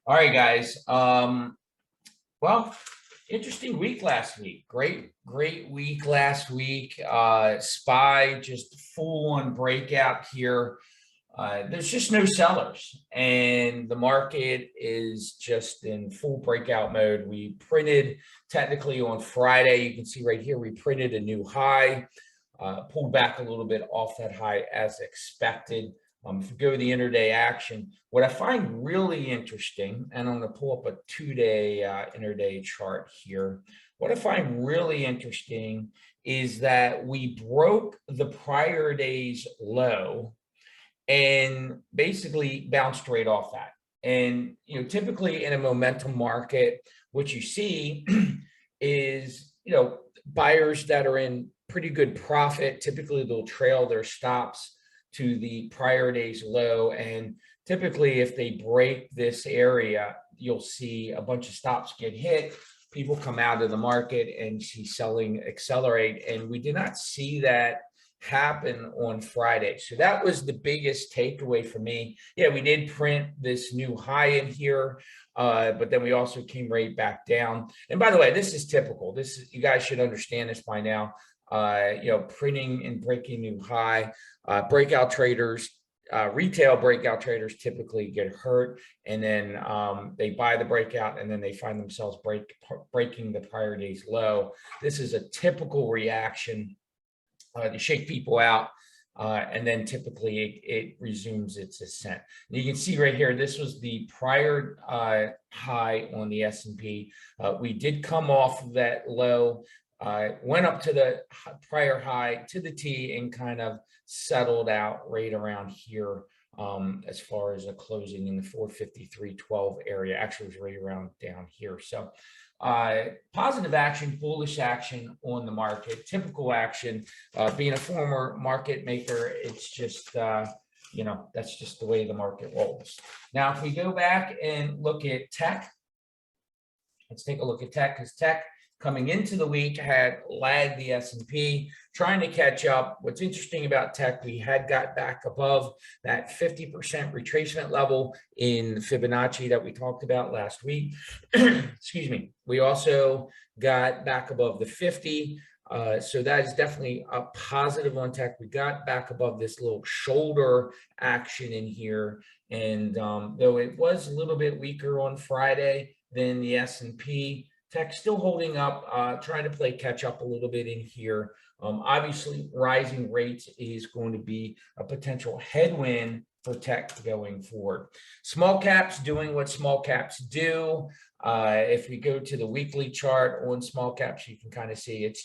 All right, guys. Well, interesting week last week. Great week last week. SPY just full on breakout here. There's just no sellers, and the market is just in full breakout mode. We printed technically on Friday. You can see right here, we printed a new high, pulled back a little bit off that high as expected. If you go to the intraday action, what I find really interesting, and I'm going to pull up a 2-day intraday chart here. What I find really interesting is that we broke the prior day's low and basically bounced right off that. And typically in a momentum market, what you see is buyers that are in pretty good profit. Typically they'll trail their stops to the prior day's low, and typically if they break this area, you'll see a bunch of stops get hit, people come out of the market, and see selling accelerate. And we did not see that happen on Friday. So that was the biggest takeaway for me. Yeah, we did print this new high in here, but then we also came right back down. And by the way, this is typical. This is, you guys should understand this by now. Printing and breaking new high, breakout traders, retail breakout traders typically get hurt, and then they buy the breakout, and then they find themselves breaking the prior day's low. This is a typical reaction to shake people out, and then typically it resumes its ascent. And you can see right here, this was the prior high on the S&P. We did come off of that low, went up to the prior high to the T, and kind of settled out right around here as far as a closing in the 453.12 area. Actually, it was right around down here. So positive action, bullish action on the market, typical action. Being a former market maker, it's just that's just the way the market rolls. Now, if we go back and look at tech, let's take a look at tech, because tech coming into the week had lagged the S&P, trying to catch up. What's interesting about tech, we had got back above that 50% retracement level in Fibonacci that we talked about last week. Excuse me. We also got back above the 50. So that is definitely a positive on tech. We got back above this little shoulder action in here. And though it was a little bit weaker on Friday than the S&P, tech still holding up, trying to play catch up a little bit in here. Obviously, rising rates is going to be a potential headwind for tech going forward. Small caps doing what small caps do. If we go to the weekly chart on small caps, you can kind of see it's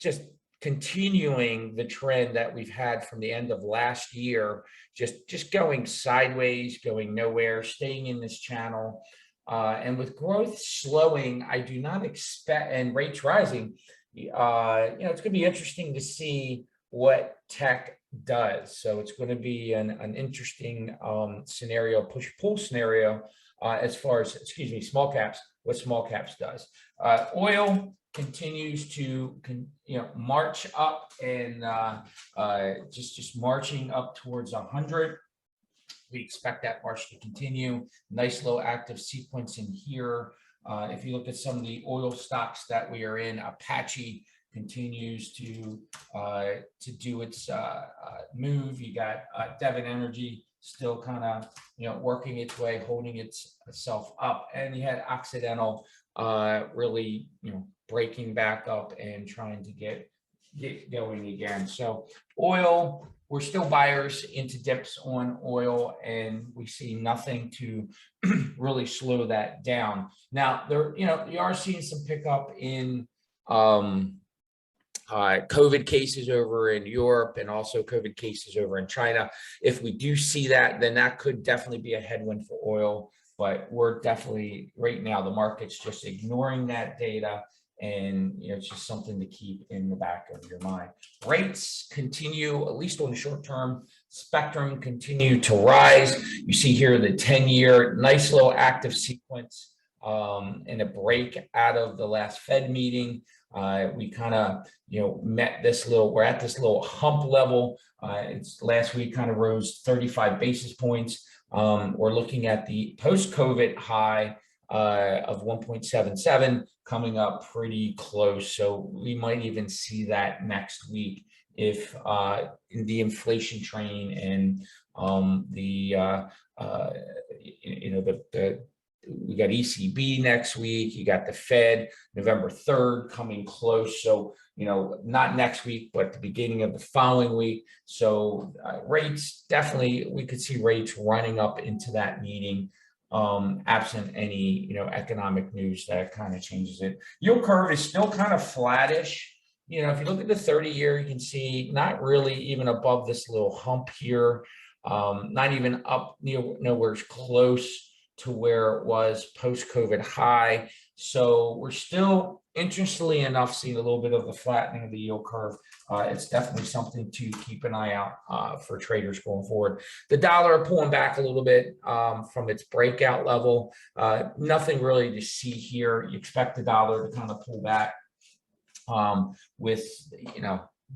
just continuing the trend that we've had from the end of last year, just going sideways, going nowhere, staying in this channel. And with growth slowing, I do not expect, and rates rising, it's going to be interesting to see what tech does. So it's going to be an interesting scenario, push-pull scenario, as far as, small caps, what small caps does. Oil continues to march up, and just marching up towards 100. We expect that march to continue. Nice low active sequence in here. If you look at some of the oil stocks that we are in, Apache continues to do its move. You got Devon Energy still kind of working its way, holding itself up, and you had Occidental really breaking back up and trying to get going again. So oil, we're still buyers into dips on oil, and we see nothing to really slow that down. Now, you are seeing some pickup in COVID cases over in Europe, and also COVID cases over in China. If we do see that, then that could definitely be a headwind for oil. But we're definitely, right now, the market's just ignoring that data. And it's just something to keep in the back of your mind. Rates continue, at least on the short term spectrum, continue to rise. You see here the 10-year, nice little active sequence, and a break out of the last Fed meeting. We kind of met this little, we're at this little hump level. It's last week kind of rose 35 basis points. We're looking at the post-COVID high of 1.77 coming up pretty close. So we might even see that next week if the inflation train and we got ECB next week. You got the Fed November 3rd coming close. So, not next week, but the beginning of the following week. So rates, definitely, we could see rates running up into that meeting, absent any, economic news that kind of changes it. Yield curve is still kind of flattish. If you look at the 30-year, you can see not really even above this little hump here, not even up nowhere close to where it was post-COVID high. So we're still, interestingly enough, seeing a little bit of the flattening of the yield curve. It's definitely something to keep an eye out for traders going forward. The dollar pulling back a little bit from its breakout level. Nothing really to see here. You expect the dollar to kind of pull back with,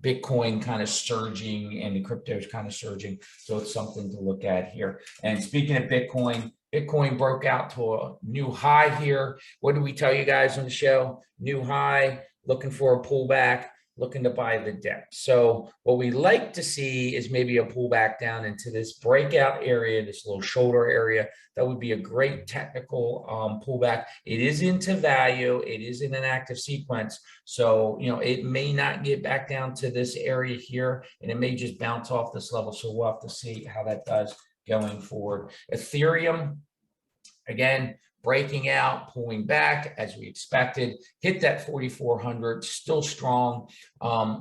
Bitcoin kind of surging and the cryptos kind of surging. So it's something to look at here. And speaking of Bitcoin broke out to a new high here. What did we tell you guys on the show? New high, looking for a pullback, looking to buy the dip. So what we like to see is maybe a pullback down into this breakout area, this little shoulder area. That would be a great technical pullback. It is into value. It is in an active sequence. So, it may not get back down to this area here, and it may just bounce off this level. So we'll have to see how that does going forward. Ethereum, again, breaking out, pulling back as we expected, hit that 4,400, still strong.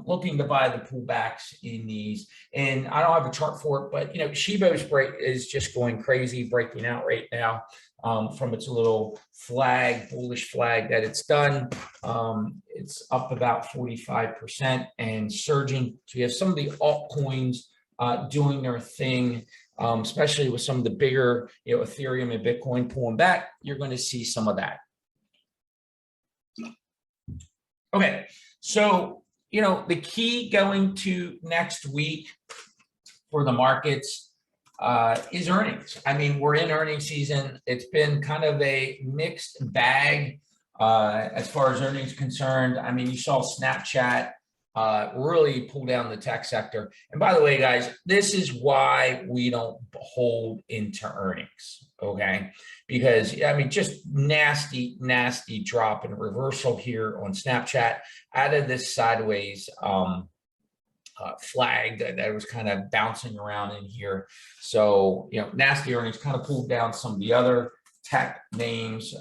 Looking to buy the pullbacks in these. And I don't have a chart for it, but Shiba's is just going crazy, breaking out right now from its little flag, bullish flag that it's done. It's up about 45% and surging. So you have some of the altcoins doing their thing. Especially with some of the bigger, Ethereum and Bitcoin pulling back, you're going to see some of that. Okay, so, the key going to next week for the markets is earnings. I mean, we're in earnings season. It's been kind of a mixed bag as far as earnings concerned. I mean, you saw Snapchat really pull down the tech sector. And by the way, guys, this is why we don't hold into earnings, okay? Because, just nasty drop and reversal here on Snapchat out of this sideways flag that was kind of bouncing around in here. So, nasty earnings kind of pulled down some of the other tech names.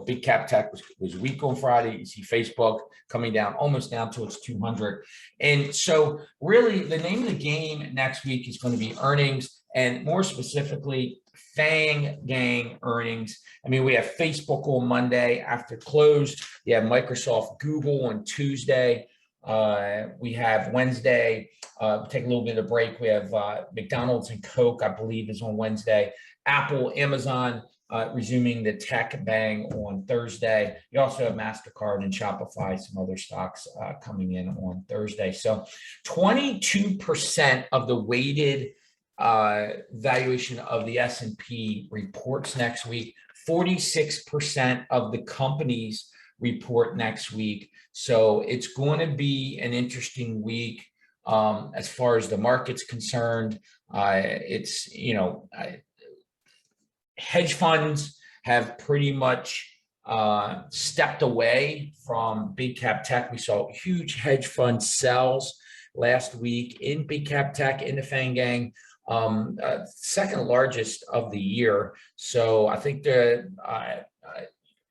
Big cap tech was weak on Friday. You see Facebook coming down, almost down to its 200. And so really the name of the game next week is going to be earnings, and more specifically, FANG gang earnings. I mean, we have Facebook on Monday after close. You have Microsoft, Google on Tuesday. We have Wednesday, take a little bit of a break. We have McDonald's and Coke, I believe, is on Wednesday. Apple, Amazon, resuming the tech bang on Thursday. You also have MasterCard and Shopify, some other stocks coming in on Thursday. So 22% of the weighted valuation of the S&P reports next week. 46% of the companies report next week. So it's going to be an interesting week as far as the market's concerned. It's, hedge funds have pretty much stepped away from big cap tech. We saw huge hedge fund sells last week in big cap tech, in the FANG gang, second largest of the year. So I think the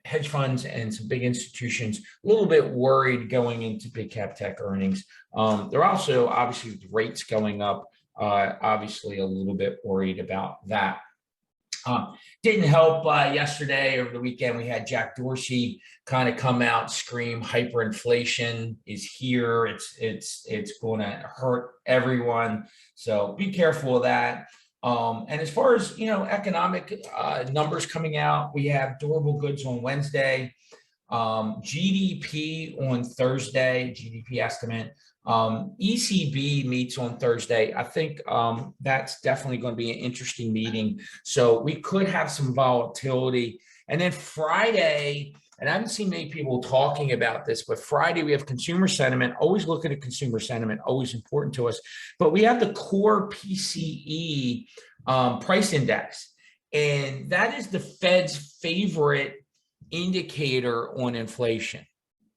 hedge funds and some big institutions a little bit worried going into big cap tech earnings. They're also, obviously, with rates going up, obviously a little bit worried about that. Didn't help yesterday, over the weekend, we had Jack Dorsey kind of come out, scream hyperinflation is here. It's going to hurt everyone. So be careful of that. And as far as, economic numbers coming out, we have durable goods on Wednesday. GDP on Thursday, GDP estimate. ECB meets on Thursday. I think that's definitely going to be an interesting meeting. So we could have some volatility. And then Friday, and I haven't seen many people talking about this, but Friday we have consumer sentiment. Always look at consumer sentiment, always important to us. But we have the core PCE price index, and that is the Fed's favorite indicator on inflation.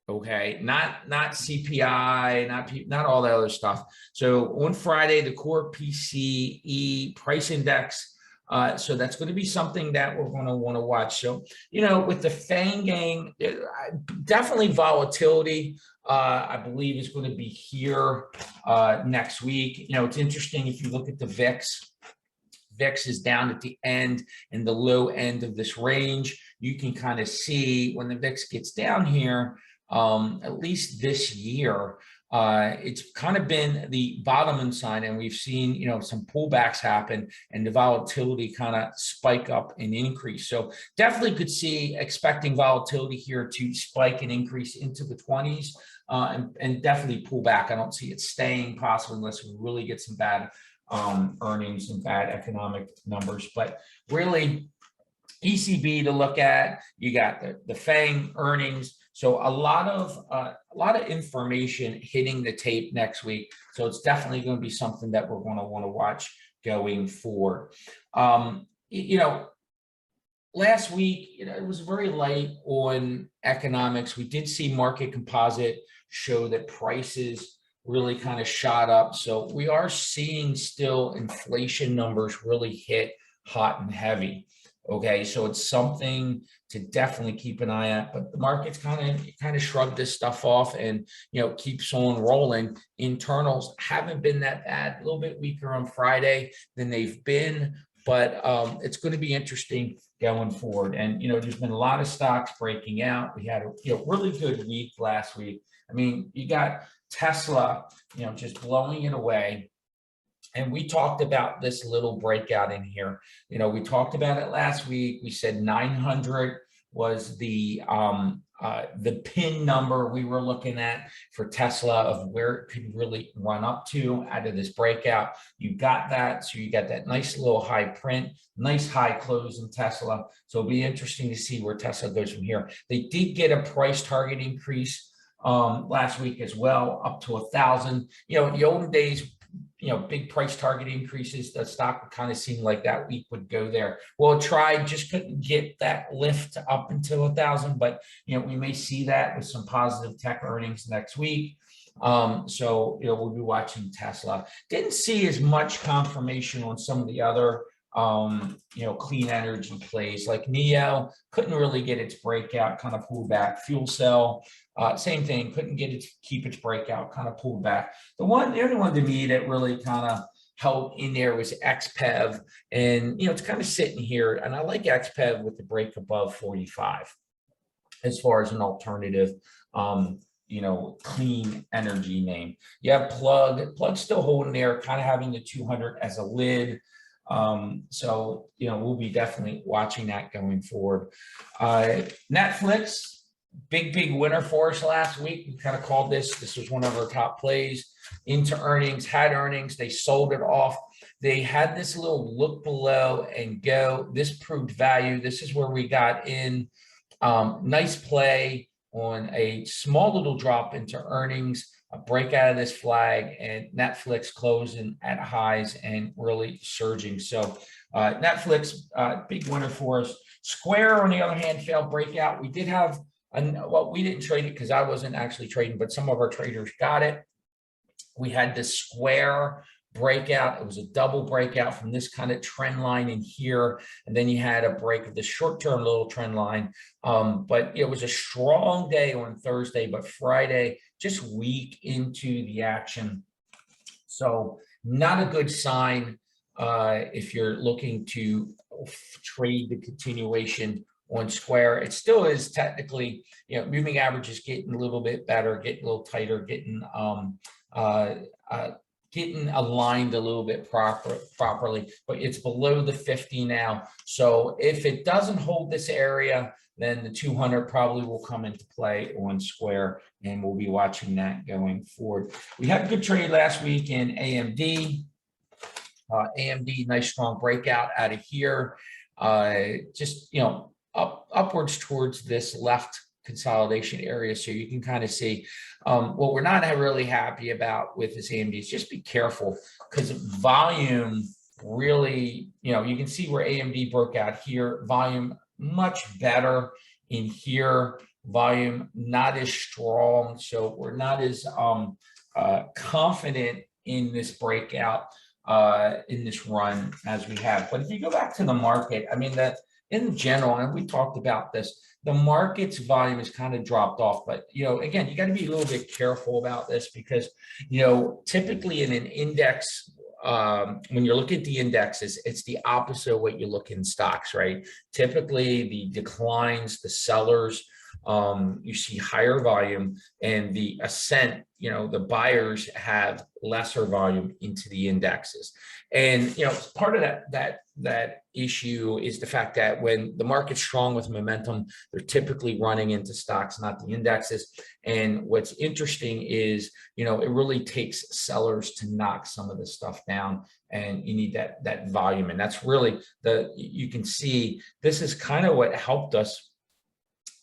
Okay, not CPI, not all that other stuff. So on Friday, the core PCE price index. So that's going to be something that we're going to want to watch. So, with the FANG gang, definitely volatility, I believe is going to be here next week. It's interesting if you look at the VIX. VIX is down at the end and the low end of this range. You can kind of see when the VIX gets down here, at least this year, it's kind of been the bottoming sign, and we've seen, some pullbacks happen and the volatility kind of spike up and increase. So definitely could see expecting volatility here to spike and increase into the 20s and definitely pull back. I don't see it staying possibly unless we really get some bad earnings and bad economic numbers. But really, ECB to look at. You got the FANG earnings. So a lot of information hitting the tape next week. So it's definitely going to be something that we're going to want to watch going forward. Last week, it was very light on economics. We did see market composite show that prices really kind of shot up. So we are seeing still inflation numbers really hit hot and heavy. Okay, so it's something to definitely keep an eye at, but the market's kind of shrugged this stuff off and keeps on rolling. Internals haven't been that bad, a little bit weaker on Friday than they've been, but it's going to be interesting going forward. And there's been a lot of stocks breaking out. We had a really good week last week. I mean, you got Tesla, just blowing it away. And we talked about this little breakout in here. We talked about it last week. We said 900 was the pin number we were looking at for Tesla of where it could really run up to out of this breakout. You got that. So you got that nice little high print, nice high close in Tesla. So it'll be interesting to see where Tesla goes from here. They did get a price target increase last week as well, up to 1,000. In the olden days, big price target increases, the stock would kind of seem like that week would go there. Well, it tried, just couldn't get that lift up until 1,000, but we may see that with some positive tech earnings next week. So we'll be watching Tesla. Didn't see as much confirmation on some of the other clean energy plays like NEO. Couldn't really get its breakout, kind of pulled back. Fuel cell, same thing, couldn't get it to keep its breakout, kind of pulled back. The only one to me that really kind of held in there was XPEV, and it's kind of sitting here, and I like XPEV with the break above 45 as far as an alternative clean energy name. You have Plug still holding there, kind of having the 200 as a lid. So we'll be definitely watching that going forward. Netflix, big winner for us last week. We kind of called this was one of our top plays. Into earnings, had earnings, they sold it off. They had this little look below and go. This proved value. This is where we got in. Nice play on a small little drop into earnings, a break out of this flag, and Netflix closing at highs and really surging. So Netflix, big winner for us. Square, on the other hand, failed breakout. We did have, we didn't trade it because I wasn't actually trading, but some of our traders got it. We had this Square breakout. It was a double breakout from this kind of trend line in here, and then you had a break of the short-term little trend line. But it was a strong day on Thursday, but Friday just weak into the action. So not a good sign if you're looking to trade the continuation on Square. It still is technically, moving average is getting a little bit better, getting a little tighter, getting getting aligned a little bit properly, but it's below the 50 now. So if it doesn't hold this area, then the 200 probably will come into play on Square, and we'll be watching that going forward. We had a good trade last week in AMD. AMD, nice strong breakout out of here. Just, upwards towards this left consolidation area. So you can kind of see what we're not really happy about with this AMD is just be careful, because volume really, you can see where AMD broke out here. Volume much better in here. Volume not as strong. So we're not as confident in this breakout, in this run as we have. But if you go back to the market, I mean, that in general, and we talked about this, the market's volume has kind of dropped off. But, again, you got to be a little bit careful about this, because, typically in an index, when you're looking at the indexes, it's the opposite of what you look in stocks, right? Typically the declines, the sellers, you see higher volume, and the ascent, the buyers have lesser volume into the indexes. And, part of that issue is the fact that when the market's strong with momentum, they're typically running into stocks, not the indexes. And what's interesting is, it really takes sellers to knock some of this stuff down, and you need that volume. And that's really you can see this is kind of what helped us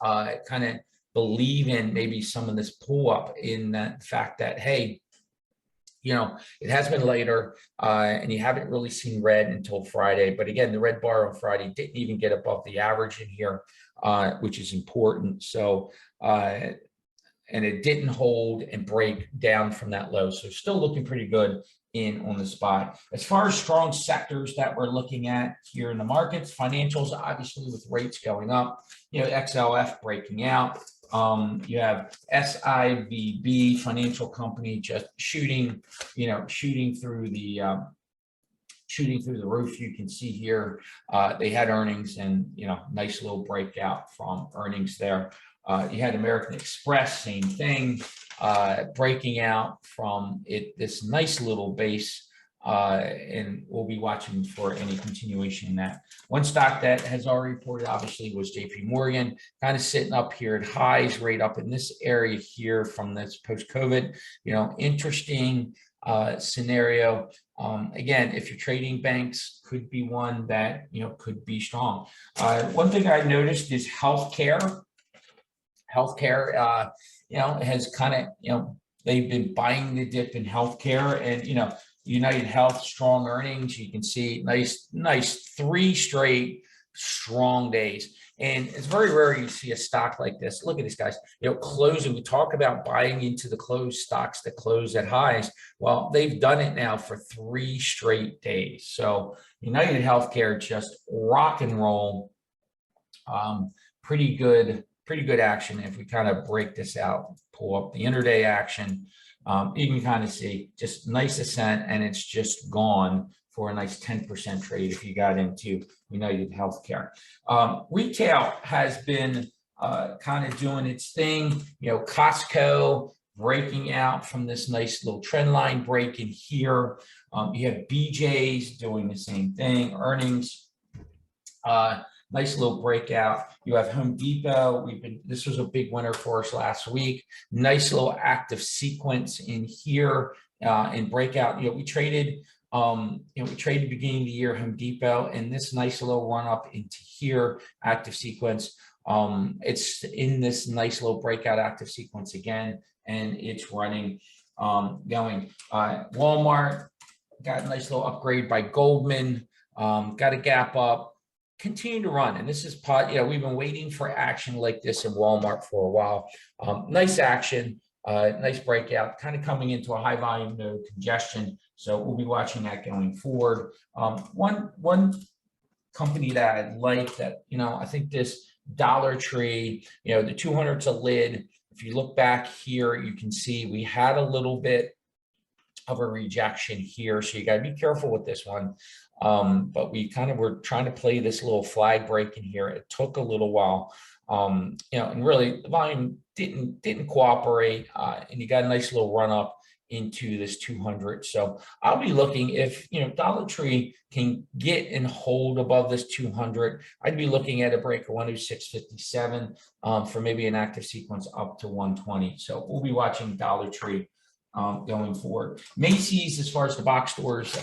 kind of believe in maybe some of this pull up, in that fact that, hey, it has been later, and you haven't really seen red until Friday. But again, the red bar on Friday didn't even get above the average in here, which is important. So, and it didn't hold and break down from that low. So still looking pretty good on the spot. As far as strong sectors that we're looking at here in the markets, financials, obviously with rates going up, XLF breaking out. You have SIVB, financial company, just shooting through the roof. You can see here, they had earnings, and, nice little breakout from earnings there. You had American Express, same thing, breaking out from this nice little base, and we'll be watching for any continuation in that. One stock that has already reported, obviously, was JP Morgan, kind of sitting up here at highs right up in this area here from this post-COVID, interesting scenario. Again, if you're trading banks, could be one that, could be strong. One thing I noticed is healthcare, has kind of, they've been buying the dip in healthcare, and, United Health, strong earnings. You can see nice 3 straight strong days. And it's very rare you see a stock like this. Look at these guys, closing. We talk about buying into the closed stocks that close at highs. Well, they've done it now for 3 straight days. So United Healthcare, just rock and roll. Pretty good action. If we kind of break this out, pull up the intraday action, you can kind of see just nice ascent, and it's just gone for a nice 10% trade if you got into United Healthcare. Retail has been kind of doing its thing. Costco breaking out from this nice little trend line break in here. You have BJ's doing the same thing, earnings. Nice little breakout. You have Home Depot. This was a big winner for us last week. Nice little active sequence in here, and breakout. We traded beginning of the year Home Depot, and this nice little run up into here, active sequence. It's in this nice little breakout active sequence again, and it's running, going. Walmart got a nice little upgrade by Goldman. Got a gap up. Continue to run, and this is we've been waiting for action like this in Walmart for a while. Nice action, nice breakout, kind of coming into a high volume node, congestion. So we'll be watching that going forward. One company that I like, that I think this Dollar Tree, the 200's a lid. If you look back here, you can see we had a little bit of a rejection here, so you got to be careful with this one. But we kind of were trying to play this little flag break in here. It took a little while, and really the volume didn't cooperate, and you got a nice little run up into this 200. So I'll be looking if, Dollar Tree can get and hold above this 200. I'd be looking at a break of 106.57 for maybe an active sequence up to 120. So we'll be watching Dollar Tree going forward. Macy's, as far as the box stores,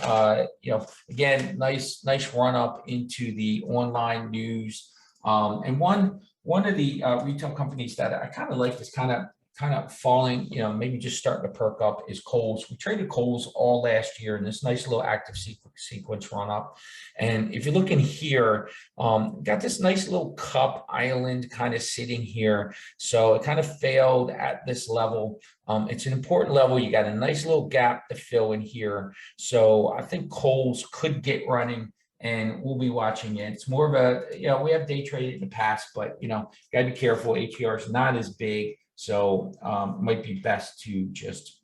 again, nice run up into the online news. And one of the retail companies that I kind of like is kind of falling, maybe just starting to perk up is Kohl's. We traded Kohl's all last year in this nice little active sequence run up. And if you look in here, got this nice little cup island kind of sitting here. So it kind of failed at this level. It's an important level. You got a nice little gap to fill in here. So I think Kohl's could get running, and we'll be watching it. It's more of a, we have day traded in the past, but, got to be careful. ATR is not as big. So it might be best to just,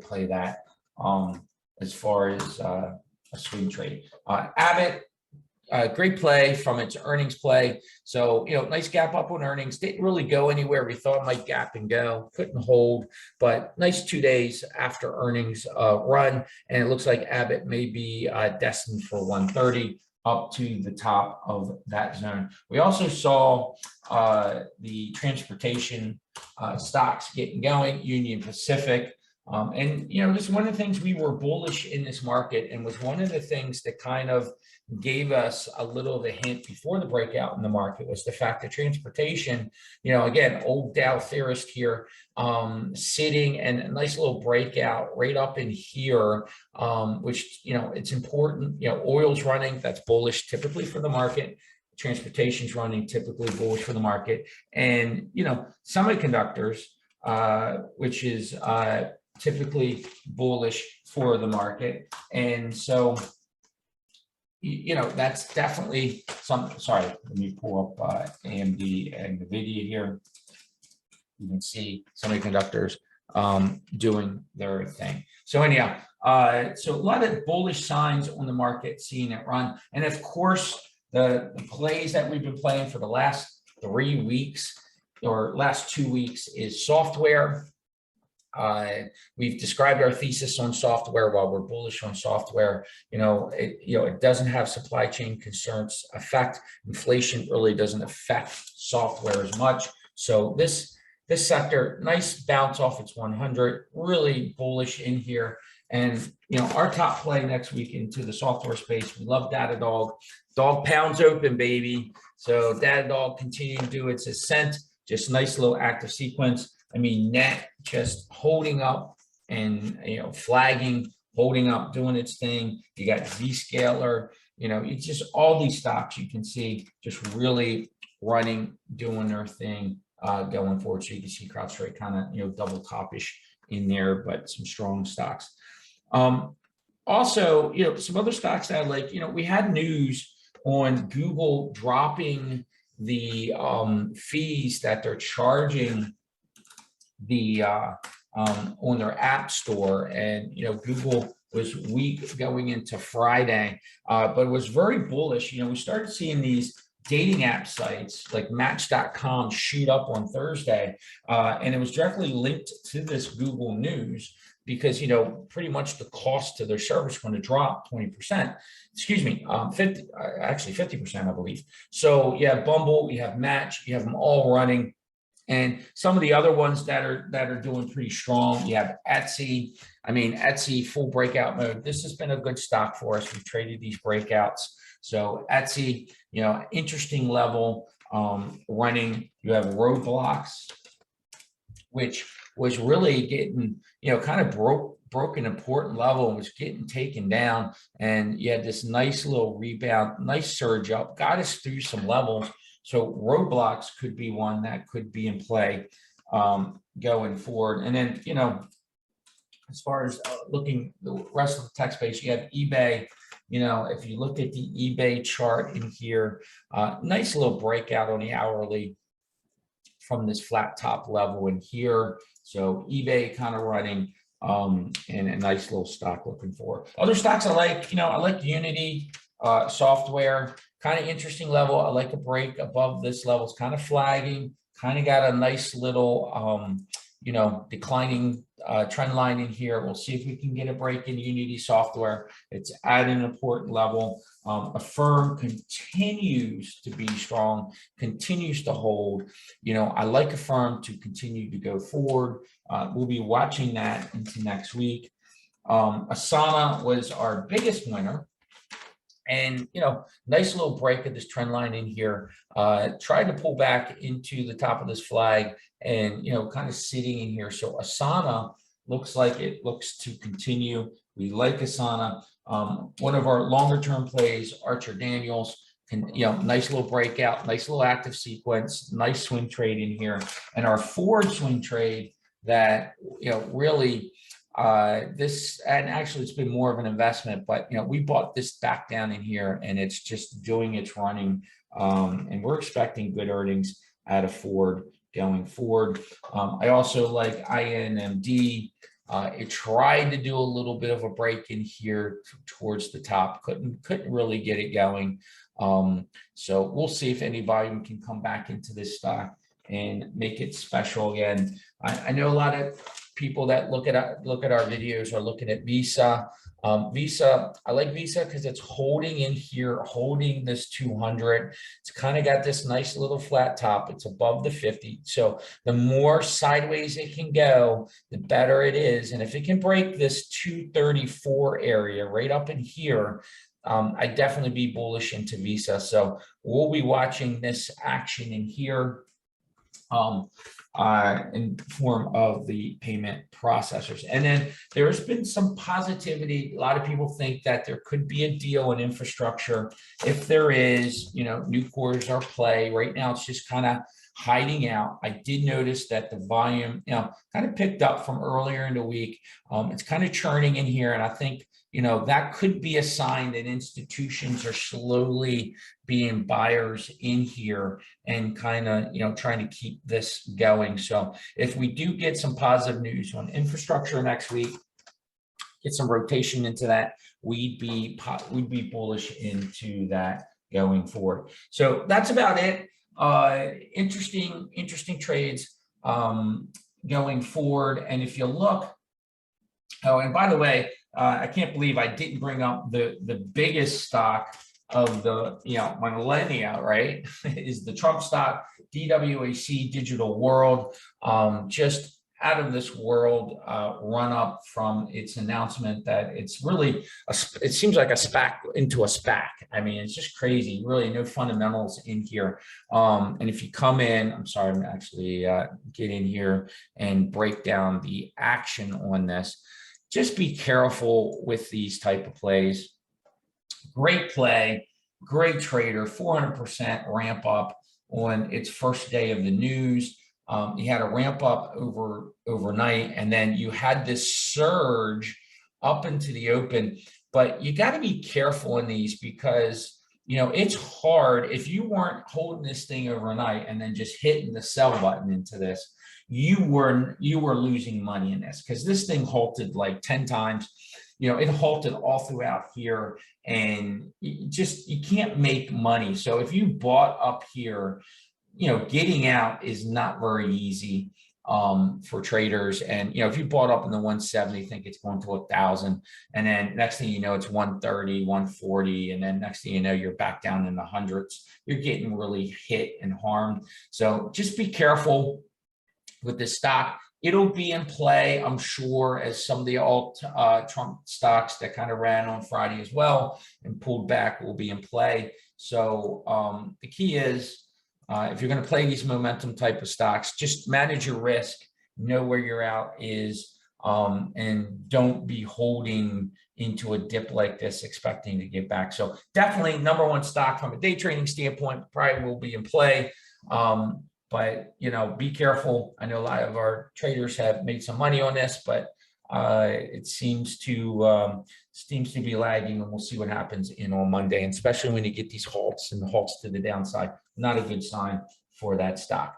play that as far as a swing trade. Abbott, great play from its earnings play. So, nice gap up on earnings. Didn't really go anywhere. We thought it might gap and go. Couldn't hold, but nice 2 days after earnings run. And it looks like Abbott may be destined for 130 up to the top of that zone. We also saw the transportation stocks getting going, Union Pacific. And, this is one of the things we were bullish in this market, and was one of the things that kind of gave us a little of a hint before the breakout in the market, was the fact that transportation, again, old Dow theorist here, sitting, and a nice little breakout right up in here, which, it's important. Oil's running, that's bullish typically for the market. Transportation's running, typically bullish for the market. And, semiconductors, which is typically bullish for the market. And so, that's definitely something. Sorry, let me pull up AMD and NVIDIA here. You can see semiconductors doing their thing. So anyhow, so a lot of bullish signs on the market, seeing it run. And of course, the plays that we've been playing for the last 3 weeks or last 2 weeks is software. We've described our thesis on software. While we're bullish on software, it doesn't have supply chain concerns affect. Inflation really doesn't affect software as much. So this sector, nice bounce off its 100, really bullish in here. And, our top play next week into the software space, we love Datadog. Dog pounds open, baby. So Datadog continuing to do its ascent, just nice little active sequence. I mean, net just holding up and, flagging, holding up, doing its thing. You got Zscaler, it's just all these stocks you can see just really running, doing their thing going forward. So you can see CrowdStrike kind of, double top-ish in there, but some strong stocks. Also, some other stocks that I like, we had news on Google dropping the fees that they're charging the on their app store. And Google was weak going into Friday, but it was very bullish. We started seeing these dating app sites like Match.com shoot up on Thursday, and it was directly linked to this Google news, because pretty much the cost to their service going to drop 20%. Excuse me, 50%, I believe. So you have Bumble, you have Match, you have them all running. And some of the other ones that are doing pretty strong, you have Etsy. I mean, Etsy full breakout mode. This has been a good stock for us. We've traded these breakouts. So Etsy, interesting level running. You have Roadblocks, which was really getting, kind of broke an important level and was getting taken down. And you had this nice little rebound, nice surge up, got us through some levels. So Roadblocks could be one that could be in play going forward. And then, as far as looking the rest of the tech space, you have eBay. If you look at the eBay chart in here, nice little breakout on the hourly from this flat top level in here. So eBay kind of running and a nice little stock looking for. Other stocks I like, I like Unity software, kind of interesting level. I like a break above this level. It's kind of flagging, kind of got a nice little, declining trend line in here. We'll see if we can get a break in Unity software. It's at an important level. Affirm continues to be strong, continues to hold. I like Affirm to continue to go forward. We'll be watching that into next week. Asana was our biggest winner. And, nice little break of this trend line in here. Tried to pull back into the top of this flag and, kind of sitting in here. So Asana looks like it looks to continue. We like Asana. One of our longer term plays, Archer Daniels, nice little breakout, nice little active sequence, nice swing trade in here. And our forward swing trade that, really, this, and actually it's been more of an investment, but we bought this back down in here and it's just doing its running, and we're expecting good earnings out of Ford going forward. I also like INMD. It tried to do a little bit of a break in here towards the top, couldn't really get it going. So we'll see if any volume can come back into this stock and make it special again. I know a lot of people that look at our videos are looking at Visa. Visa, I like Visa because it's holding in here, holding this 200. It's kind of got this nice little flat top. It's above the 50. So the more sideways it can go, the better it is. And if it can break this 234 area right up in here, I'd definitely be bullish into Visa. So we'll be watching this action in here. In form of the payment processors. And then there's been some positivity. A lot of people think that there could be a deal in infrastructure. If there is, new cores are play. Right now, it's just kind of hiding out. I did notice that the volume, kind of picked up from earlier in the week. It's kind of churning in here. And I think, that could be a sign that institutions are slowly being buyers in here and kind of, trying to keep this going. So if we do get some positive news on infrastructure next week, get some rotation into that, we'd be bullish into that going forward. So that's about it. Interesting trades going forward. And if you look, and by the way, I can't believe I didn't bring up the biggest stock of the millennia, right? Is the Trump stock, DWAC, Digital World, just out of this world run up from its announcement that it's really it seems like a SPAC into a SPAC. I mean, it's just crazy. Really, no fundamentals in here. And if you come in, I'm sorry, I'm actually get in here and break down the action on this. Just be careful with these type of plays. Great play, great trader, 400% ramp up on its first day of the news. You had a ramp up overnight, and then you had this surge up into the open. But you got to be careful in these because it's hard if you weren't holding this thing overnight and then just hitting the sell button into this. You were losing money in this because this thing halted like 10 times. It halted all throughout here, and you can't make money. So if you bought up here, getting out is not very easy for traders. And if you bought up in the 170, think it's going to 1,000, and then next thing you know, it's 130, 140, and then next thing you know, you're back down in the hundreds. You're getting really hit and harmed. So just be careful with this stock. It'll be in play, I'm sure, as some of the alt Trump stocks that kind of ran on Friday as well and pulled back will be in play. So the key is, if you're going to play these momentum type of stocks, just manage your risk, know where your out is, and don't be holding into a dip like this expecting to get back. So definitely #1 stock from a day trading standpoint, probably will be in play. But, be careful. I know a lot of our traders have made some money on this, but it seems to be lagging, and we'll see what happens on Monday, and especially when you get these halts and the halts to the downside. Not a good sign for that stock.